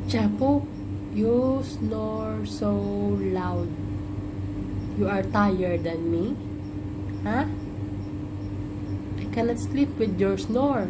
Chapo, you snore so loud. You are tired than me? Huh? I cannot sleep with your snore.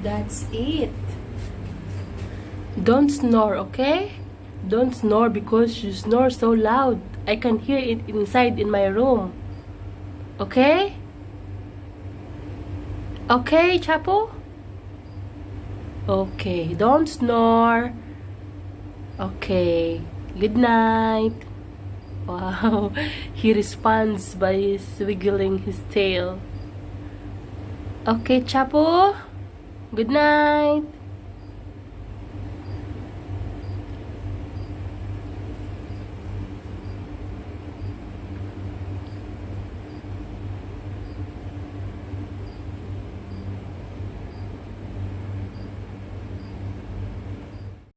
That's it. Don't snore, okay? Don't snore because you snore so loud. I can hear it inside in my room. Okay? Okay, Chapo? Okay, don't snore. Okay, good night. Wow, he responds by wiggling his tail. Okay, Chapo? Good night.